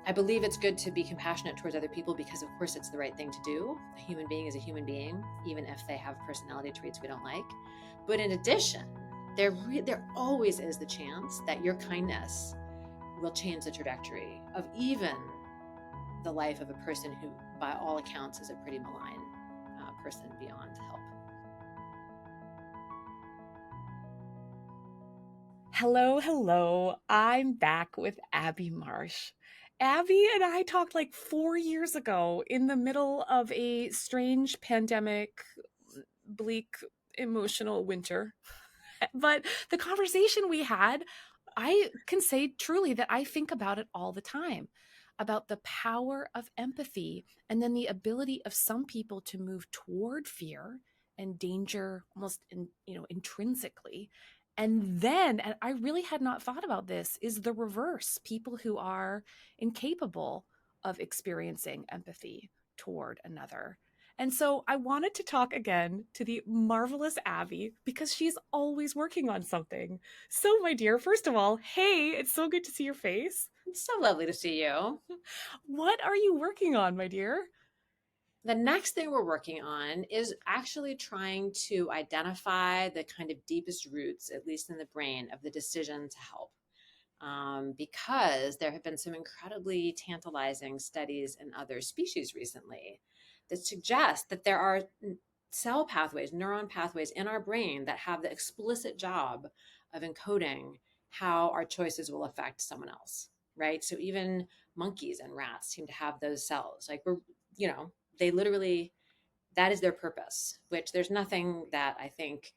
I believe it's good to be compassionate towards other people because, of course, it's the right thing to do. A human being is a human being, even if they have personality traits we don't like. But in addition, there always is the chance that your kindness will change the trajectory of even the life of a person who, by all accounts, is a pretty malign person beyond help. Hello. I'm back with Abby Marsh. Abby and I talked like 4 years ago in the middle of a strange pandemic, bleak, emotional winter. But the conversation we had, I can say truly that I think about it all the time, about the power of empathy and then the ability of some people to move toward fear and danger almost intrinsically. And I really had not thought about this, is the reverse, people who are incapable of experiencing empathy toward another. And so I wanted to talk again to the marvelous Abby because she's always working on something. So, my dear, first of all, hey, it's so good to see your face. It's so lovely to see you. What are you working on, my dear? The next thing we're working on is actually trying to identify the kind of deepest roots, at least in the brain, of the decision to help. Because there have been some incredibly tantalizing studies in other species recently that suggest that there are cell pathways, neuron pathways in our brain that have the explicit job of encoding how our choices will affect someone else, right? So even monkeys and rats seem to have those cells. Like they literally, that is their purpose, which there's nothing that I think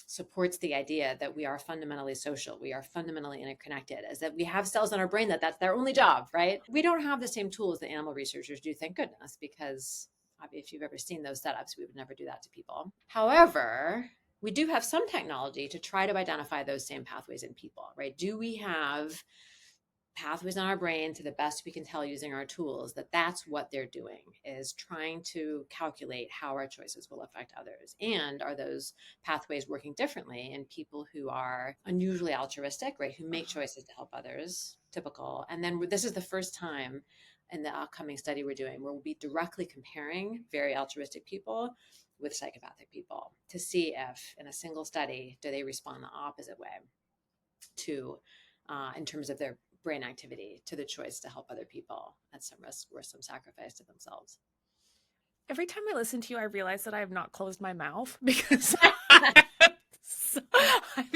supports the idea that we are fundamentally social, we are fundamentally interconnected, as that we have cells in our brain that's their only job, right? We don't have the same tools that animal researchers do, thank goodness, because if you've ever seen those setups, we would never do that to people. However, we do have some technology to try to identify those same pathways in people, right? Do we have pathways in our brain, to the best we can tell using our tools, that's what they're doing, is trying to calculate how our choices will affect others? And are those pathways working differently in people who are unusually altruistic, right, who make choices to help others, typical? And then this is the first time in the upcoming study we're doing where we'll be directly comparing very altruistic people with psychopathic people to see if in a single study do they respond the opposite way to in terms of their brain activity, to the choice to help other people at some risk or some sacrifice to themselves. Every time I listen to you, I realize that I have not closed my mouth because I'm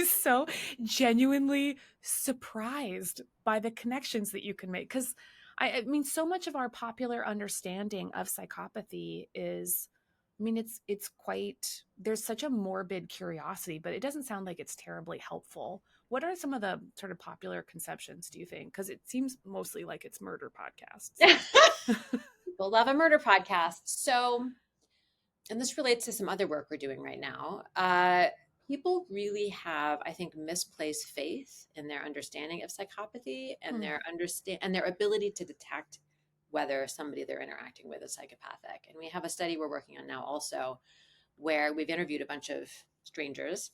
so genuinely surprised by the connections that you can make. Because I mean, so much of our popular understanding of psychopathy is, I mean, it's quite, there's such a morbid curiosity, but it doesn't sound like it's terribly helpful. What are some of the sort of popular conceptions, do you think? Because it seems mostly like it's murder podcasts. People love a murder podcast. So, and this relates to some other work we're doing right now. People really have, I think, misplaced faith in their understanding of psychopathy and their ability to detect whether somebody they're interacting with is psychopathic. And we have a study we're working on now also where we've interviewed a bunch of strangers,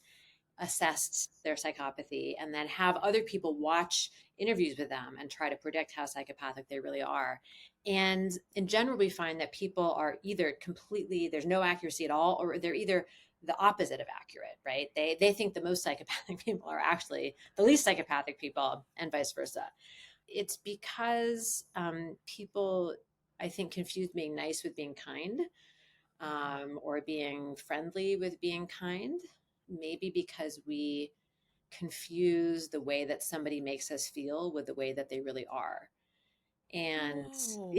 assessed their psychopathy, and then have other people watch interviews with them and try to predict how psychopathic they really are. And in general, we find that people are either completely, there's no accuracy at all, or they're either the opposite of accurate, right? They think the most psychopathic people are actually the least psychopathic people, and vice versa. It's because people, I think, confuse being nice with being kind, or being friendly with being kind. Maybe because we confuse the way that somebody makes us feel with the way that they really are. And Oh.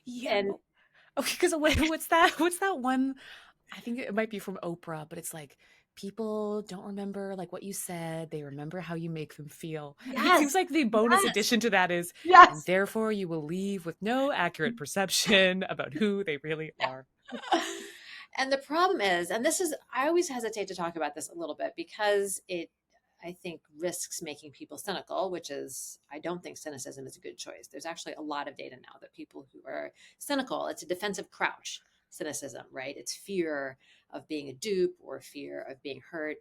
Yeah. and Okay, because what's that? What's that one? I think it might be from Oprah, but it's like people don't remember like what you said; they remember how you make them feel. And it seems yes, like the bonus yes, addition to that is, and yes. therefore you will leave with no accurate perception about who they really Yeah. are. And the problem is, and this is, I always hesitate to talk about this a little bit because it, I think, risks making people cynical, which is, I don't think cynicism is a good choice. There's actually a lot of data now that people who are cynical, it's a defensive crouch, cynicism, right? It's fear of being a dupe or fear of being hurt.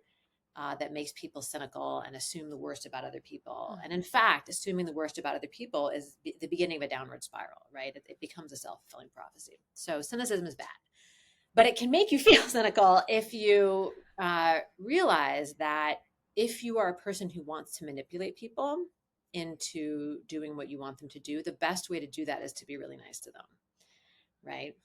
that makes people cynical and assume the worst about other people. And Mhm. in fact, assuming the worst about other people is the beginning of a downward spiral, right? It becomes a self-fulfilling prophecy. So cynicism is bad, but it can make you feel cynical if you realize that if you are a person who wants to manipulate people into doing what you want them to do, the best way to do that is to be really nice to them, right?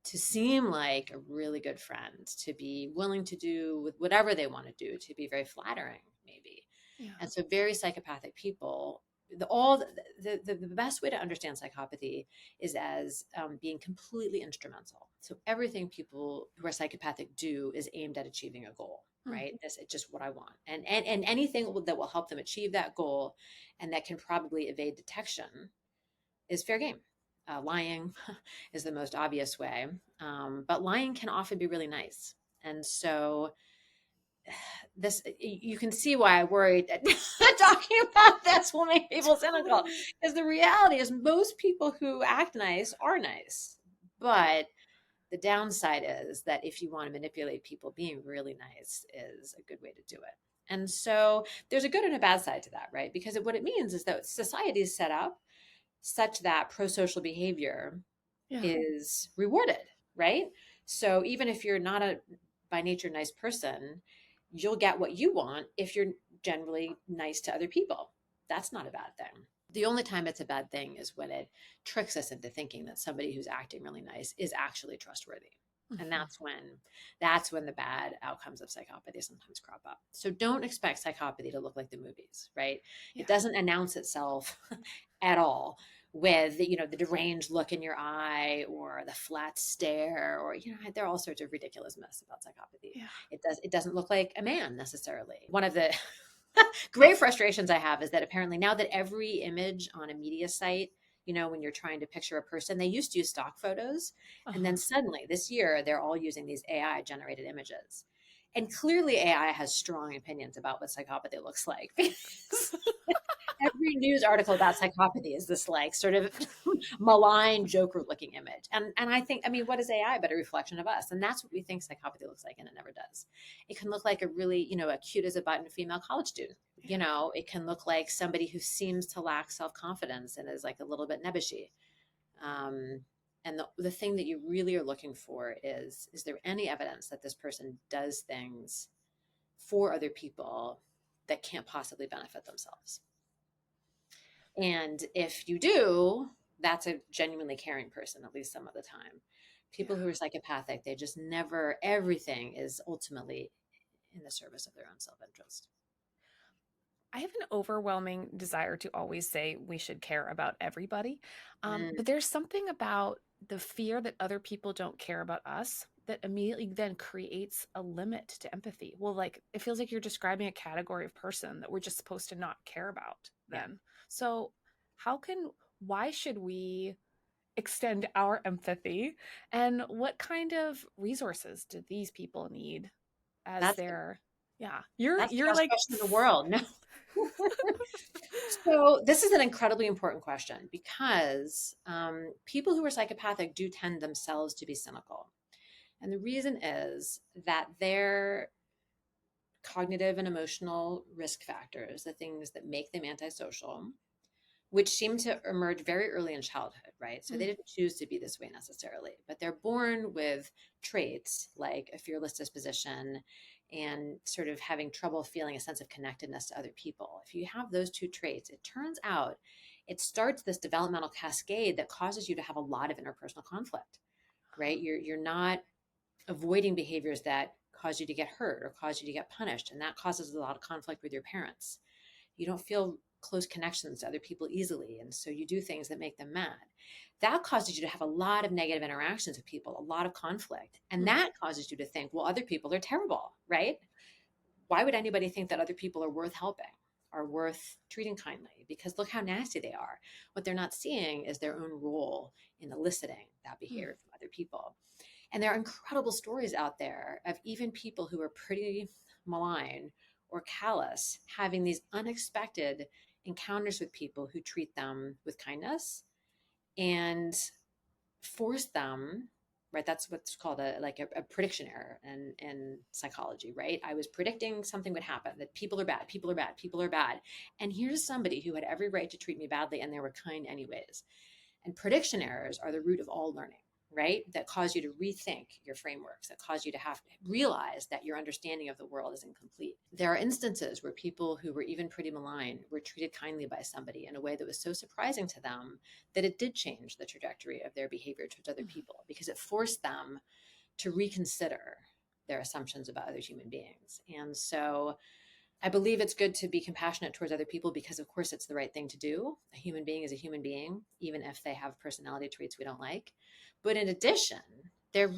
To seem like a really good friend, to be willing to do with whatever they want to do, to be very flattering, maybe. Yeah. And so, very psychopathic people, the best way to understand psychopathy is as being completely instrumental. So everything people who are psychopathic do is aimed at achieving a goal, Mhm. right? This is just what I want, and anything that will help them achieve that goal, and that can probably evade detection, is fair game. Lying is the most obvious way, but lying can often be really nice. And so this, you can see why I worried that talking about this will make people cynical, Totally. because the reality is most people who act nice are nice, but the downside is that if you want to manipulate people, being really nice is a good way to do it. And so there's a good and a bad side to that, right? Because what it means is that society is set up such that pro-social behavior Yeah. is rewarded, right? So even if you're not a by nature nice person, you'll get what you want if you're generally nice to other people. That's not a bad thing. The only time it's a bad thing is when it tricks us into thinking that somebody who's acting really nice is actually trustworthy. And Mhm. that's when the bad outcomes of psychopathy sometimes crop up. So don't expect psychopathy to look like the movies, right? Yeah. It doesn't announce itself at all with the deranged look in your eye or the flat stare, or there are all sorts of ridiculous myths about psychopathy. Yeah. It doesn't look like a man necessarily. One of the great frustrations I have is that apparently now that every image on a media site, when you're trying to picture a person, they used to use stock photos, and Uh-huh. then suddenly this year they're all using these AI generated images. And clearly AI has strong opinions about what psychopathy looks like. Every news article about psychopathy is this like sort of malign joker looking image, and I think, I mean, what is AI but a reflection of us? And that's what we think psychopathy looks like, and it never does. It can look like a really, a cute as a button female college student. Yeah. It can look like somebody who seems to lack self-confidence and is like a little bit nebbishy. And the thing that you really are looking for is there any evidence that this person does things for other people that can't possibly benefit themselves? And if you do, that's a genuinely caring person, at least some of the time. People Yeah. who are psychopathic, they just never, everything is ultimately in the service of their own self interest. I have an overwhelming desire to always say we should care about everybody. Mm, But there's something about the fear that other people don't care about us that immediately then creates a limit to empathy. Well, like it feels like you're describing a category of person that we're just supposed to not care about yeah, then. So, how can, why should we extend our empathy? And what kind of resources do these people need as that's the, their, yeah, you're, that's the you're best like, question in the world. No. So this is an incredibly important question because people who are psychopathic do tend themselves to be cynical. And the reason is that their cognitive and emotional risk factors, the things that make them antisocial, which seem to emerge very early in childhood, right? So they mm, didn't choose to be this way necessarily, but they're born with traits like a fearless disposition and sort of having trouble feeling a sense of connectedness to other people. If you have those two traits, it turns out it starts this developmental cascade that causes you to have a lot of interpersonal conflict, right? You're not avoiding behaviors that cause you to get hurt or cause you to get punished, and that causes a lot of conflict with your parents. You don't feel close connections to other people easily, and so you do things that make them mad. That causes you to have a lot of negative interactions with people, a lot of conflict, and mm, that causes you to think, well, other people are terrible, right? Why would anybody think that other people are worth helping, are worth treating kindly? Because look how nasty they are. What they're not seeing is their own role in eliciting that mm. behavior from other people. And there are incredible stories out there of even people who are pretty malign or callous having these unexpected encounters with people who treat them with kindness and force them right? That's what's called a prediction error in psychology, right? I was predicting something would happen, that people are bad, people are bad, people are bad. And here's somebody who had every right to treat me badly, and they were kind anyways. And prediction errors are the root of all learning, right? That cause you to rethink your frameworks, that cause you to have to realize that your understanding of the world is incomplete. There are instances where people who were even pretty malign were treated kindly by somebody in a way that was so surprising to them that it did change the trajectory of their behavior towards other people, because it forced them to reconsider their assumptions about other human beings. And so I believe it's good to be compassionate towards other people because, of course, it's the right thing to do. A human being is a human being, even if they have personality traits we don't like. But in addition, there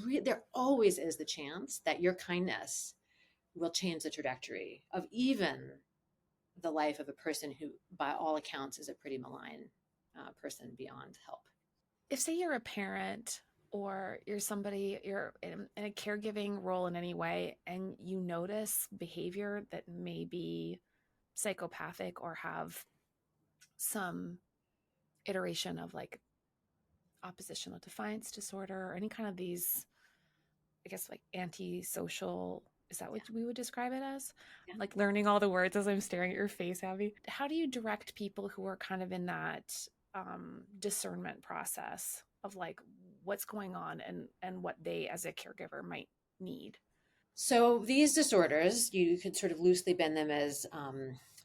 always is the chance that your kindness will change the trajectory of even the life of a person who, by all accounts, is a pretty malign person beyond help. If, say, you're a parent or you're somebody, you're in a caregiving role in any way, and you notice behavior that may be psychopathic or have some iteration of like oppositional defiance disorder or any kind of these, I guess, like antisocial, is that what Yeah. we would describe it as? Yeah. I'm like learning all the words as I'm staring at your face, Abby. How do you direct people who are kind of in that discernment process of like what's going on and what they as a caregiver might need? So these disorders, you could sort of loosely bend them as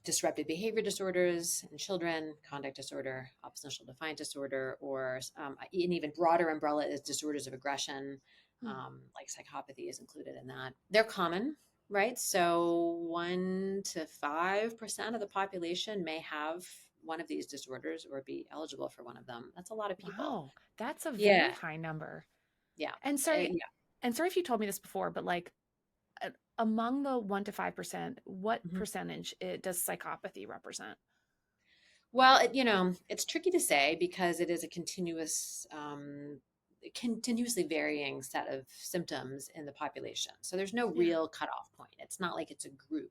disruptive behavior disorders in children, conduct disorder, oppositional defiant disorder, or an even broader umbrella is disorders of aggression, Hmm. like psychopathy is included in that. They're common, right? So 1 to 5% of the population may have one of these disorders or be eligible for one of them. That's a lot of people. Wow, that's a very Yeah, high number. yeah, And sorry, yeah. and sorry if you told me this before, but like among the 1 to 5%, what Mhm. percentage does psychopathy represent? Well, it's tricky to say because it is a continuously varying set of symptoms in the population. So there's no Yeah, real cutoff point. It's not like it's a group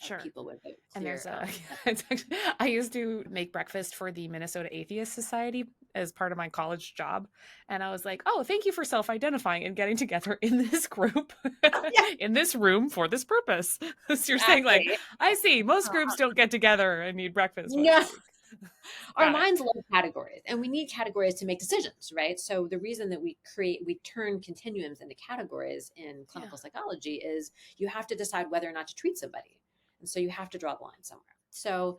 of sure. people with a And clear. there's a, it's actually, I used to make breakfast for the Minnesota Atheist Society as part of my college job. And I was like, oh, thank you for self identifying and getting together in this group, Yeah, in this room for this purpose. So you're saying, like, exactly. I see, most groups don't get together and need breakfast once a No, week. our Got it. minds love categories, and we need categories to make decisions, right? So the reason that we turn continuums into categories in Yeah. clinical psychology is you have to decide whether or not to treat somebody, and so you have to draw the line somewhere. So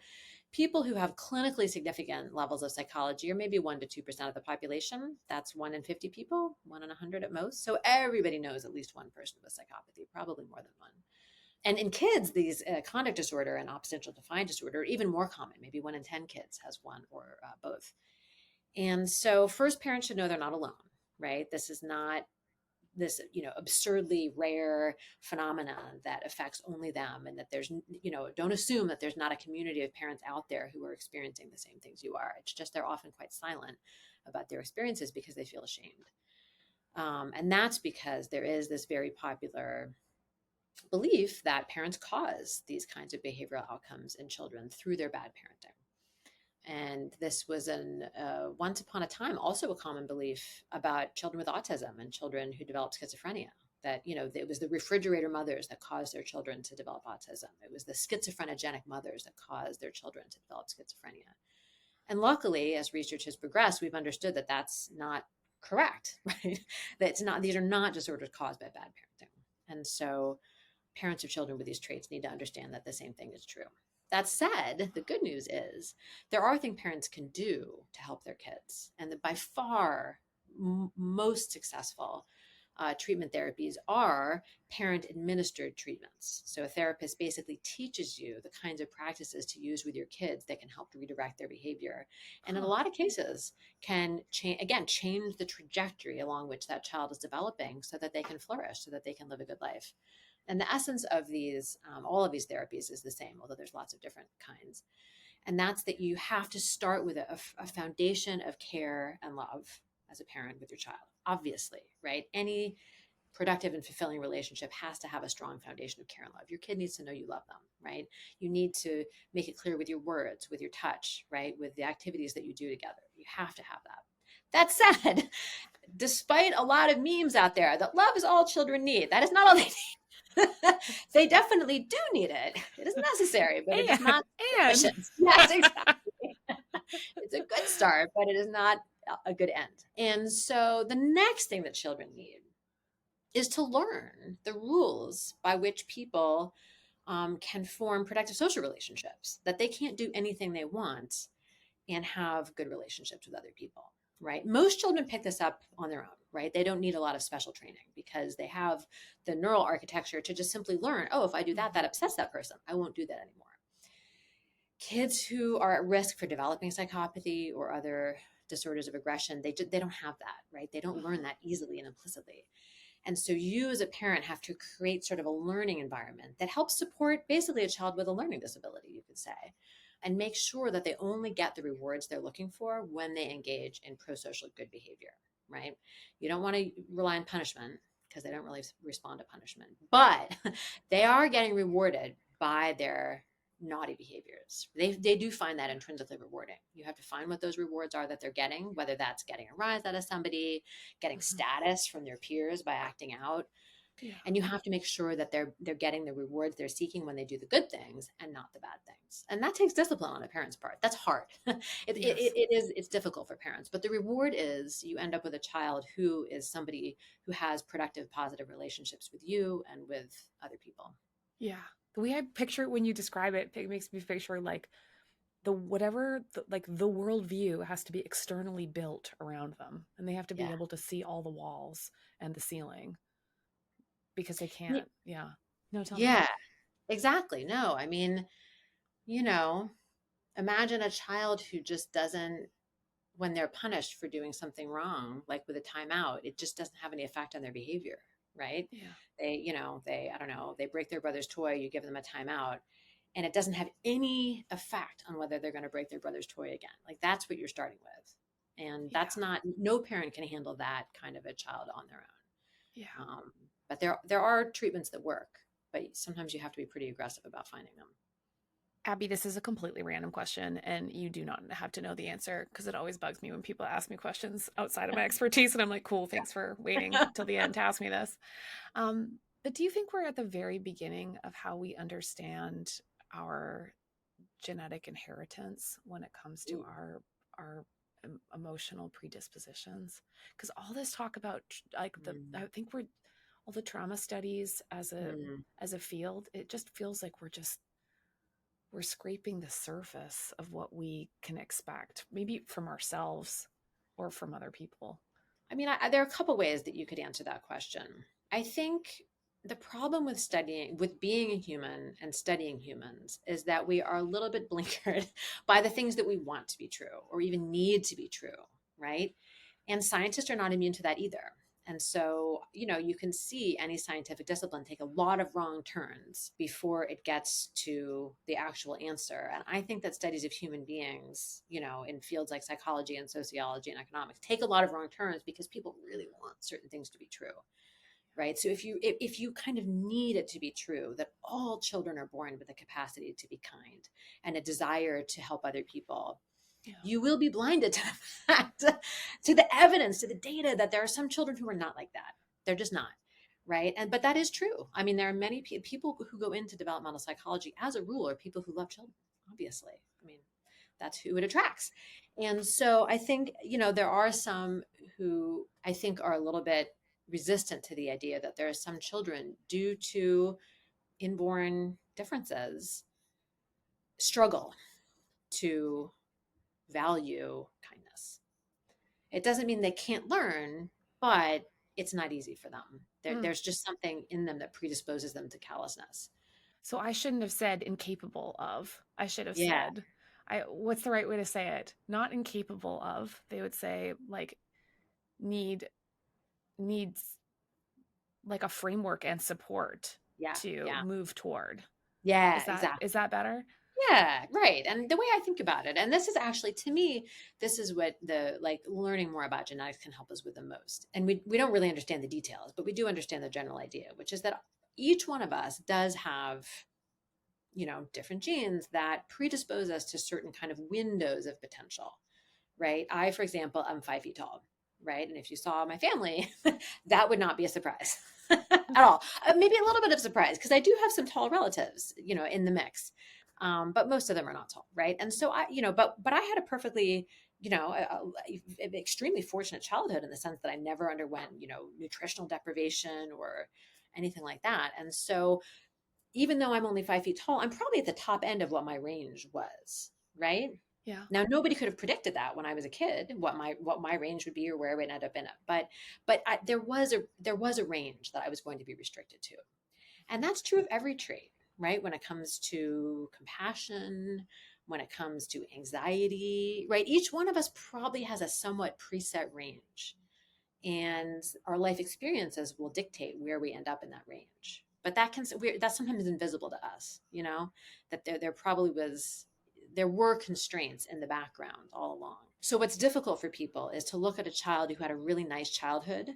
people who have clinically significant levels of psychology are maybe 1 to 2% of the population. That's 1 in 50 people, 1 in 100 at most. So everybody knows at least one person with psychopathy, probably more than one. And in kids, these conduct disorder and oppositional defiant disorder are even more common. Maybe 1 in 10 kids has one or both. And so first parents should know they're not alone, right? This is not this absurdly rare phenomenon that affects only them, and that there's don't assume that there's not a community of parents out there who are experiencing the same things you are. It's just they're often quite silent about their experiences because they feel ashamed, and that's because there is this very popular belief that parents cause these kinds of behavioral outcomes in children through their bad parenting. And this was once upon a time also a common belief about children with autism and children who developed schizophrenia. That it was the refrigerator mothers that caused their children to develop autism. It was the schizophrenogenic mothers that caused their children to develop schizophrenia. And luckily, as research has progressed, we've understood that that's not correct, right? That it's not; these are not disorders caused by bad parenting. And so parents of children with these traits need to understand that the same thing is true. That said, the good news is there are things parents can do to help their kids. And that by far most successful treatment therapies are parent administered treatments. So a therapist basically teaches you the kinds of practices to use with your kids that can help to redirect their behavior. And in a Huh. lot of cases can change the trajectory along which that child is developing so that they can flourish, so that they can live a good life. And the essence of all of these therapies is the same, although there's lots of different kinds. And that's that you have to start with a foundation of care and love as a parent with your child, obviously, right? Any productive and fulfilling relationship has to have a strong foundation of care and love. Your kid needs to know you love them, right? You need to make it clear with your words, with your touch, right? With the activities that you do together. You have to have that. That said, despite a lot of memes out there that love is all children need, that is not all they need. They definitely do need it. It is necessary, but it is And not and sufficient. Yes, exactly. It's a good start, but it is not a good end. And so the next thing that children need is to learn the rules by which people can form productive social relationships, that they can't do anything they want and have good relationships with other people, right? Most children pick this up on their own, right? They don't need a lot of special training because they have the neural architecture to just simply learn, oh, if I do that, that upsets that person. I won't do that anymore. Kids who are at risk for developing psychopathy or other disorders of aggression, they don't have that, right? They don't learn that easily and implicitly. And so you as a parent have to create sort of a learning environment that helps support basically a child with a learning disability, you could say, and make sure that they only get the rewards they're looking for when they engage in pro-social good behavior, right? You don't want to rely on punishment because they don't really respond to punishment, but they are getting rewarded by their naughty behaviors. They do find that intrinsically rewarding. You have to find what those rewards are that they're getting, whether that's getting a rise out of somebody, getting Mhm. status from their peers by acting out, Yeah. and you have to make sure that they're getting the rewards they're seeking when they do the good things and not the bad things. And that takes discipline on a parent's part. That's hard. Yes. It's difficult for parents, but the reward is you end up with a child who is somebody who has productive positive relationships with you and with other people. Yeah. The way I picture it when you describe it, it makes me picture like the whatever like the worldview has to be externally built around them, and they have to be Yeah. able to see all the walls and the ceiling because they Y- can't. Yeah. No, tell me. yeah, exactly. No, I mean, you know, imagine a child who just doesn't, when they're punished for doing something wrong, like with a timeout, it just doesn't have any effect on their behavior, right? Yeah. I don't know, they break their brother's toy, you give them a timeout, and it doesn't have any effect on whether they're going to break their brother's toy again. Like that's what you're starting with. And Yeah. that's not, no parent can handle that kind of a child on their Yeah. own. But there are treatments that work, but sometimes you have to be pretty aggressive about finding them. Abby, this is a completely random question, and you do not have to know the answer because it always bugs me when people ask me questions outside of my expertise. And I'm like, cool, thanks for waiting till the end to ask me this. But do you think we're at the very beginning of how we understand our genetic inheritance when it comes to our emotional predispositions? Because all this talk about like I Mm, think we're all the trauma studies mm. as a field, it just feels like we're scraping the surface of what we can expect, maybe from ourselves or from other people. I mean, there are a couple ways that you could answer that question. I think the problem with studying, with being a human and studying humans, is that we are a little bit blinkered by the things that we want to be true or even need to be true, right? And scientists are not immune to that either. And so, you can see any scientific discipline take a lot of wrong turns before it gets to the actual answer. And I think that studies of human beings, in fields like psychology and sociology and economics, take a lot of wrong turns because people really want certain things to be true. Right. So if you kind of need it to be true that all children are born with a capacity to be kind and a desire to help other people, Yeah. you will be blinded to the fact, to the evidence, to the data that there are some children who are not like that. They're just not. Right. But that is true. I mean, there are many people who go into developmental psychology as a rule are people who love children, obviously. I mean, that's who it attracts. And so I think, there are some who I think are a little bit resistant to the idea that there are some children due to inborn differences struggle to value kindness. It doesn't mean they can't learn, but it's not easy for them. Mm. There's just something in them that predisposes them to callousness. So I shouldn't have said incapable of. I should have Yeah, said, what's the right way to say it? Not incapable of. They would say like need needs like a framework and support yeah, to yeah, move toward. yeah, Is that better? yeah, right. And the way I think about it, and this is actually to me, this is what the like learning more about genetics can help us with the most. And we don't really understand the details, but we do understand the general idea, which is that each one of us does have, different genes that predispose us to certain kind of windows of potential, right? I, for example, am 5 feet tall, right? And if you saw my family, that would not be a surprise at all. Maybe a little bit of surprise because I do have some tall relatives, in the mix. But most of them are not tall, right? And so but I had a perfectly, extremely fortunate childhood in the sense that I never underwent, nutritional deprivation or anything like that. And so even though I'm only 5 feet tall, I'm probably at the top end of what my range was, right? Yeah. Now nobody could have predicted that when I was a kid, what my range would be or where I would end up in it. But there was a range that I was going to be restricted to, and that's true of every trait, right? When it comes to compassion, when it comes to anxiety, right? Each one of us probably has a somewhat preset range, and our life experiences will dictate where we end up in that range. But that's sometimes invisible to us, that there were constraints in the background all along. So what's difficult for people is to look at a child who had a really nice childhood,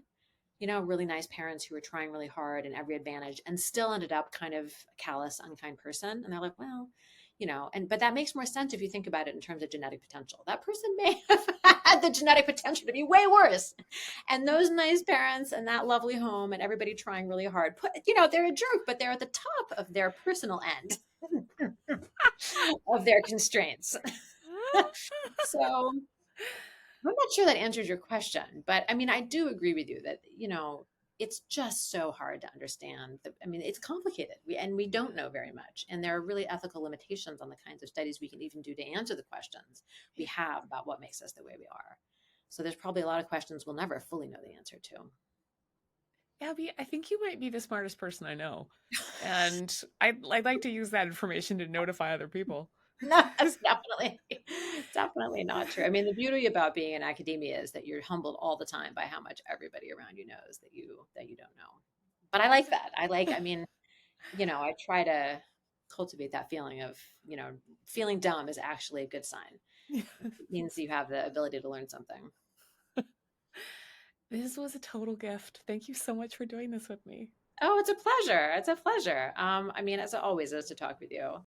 really nice parents who were trying really hard and every advantage and still ended up kind of a callous, unkind person. And they're like, well, but that makes more sense if you think about it in terms of genetic potential. That person may have had the genetic potential to be way worse. And those nice parents and that lovely home and everybody trying really hard, they're a jerk, but they're at the top of their personal end of their constraints. So I'm not sure that answers your question, but I mean, I do agree with you that, it's just so hard to understand. I mean, it's complicated we don't know very much. And there are really ethical limitations on the kinds of studies we can even do to answer the questions we have about what makes us the way we are. So there's probably a lot of questions we'll never fully know the answer to. Abby, I think you might be the smartest person I know. And I'd like to use that information to notify other people. No, that's definitely not true. I mean, the beauty about being in academia is that you're humbled all the time by how much everybody around you knows that you don't know. But I like that. I mean, I try to cultivate that feeling of, feeling dumb is actually a good sign. It means you have the ability to learn something. This was a total gift. Thank you so much for doing this with me. Oh, it's a pleasure. It's a pleasure. I mean, as it always is to talk with you.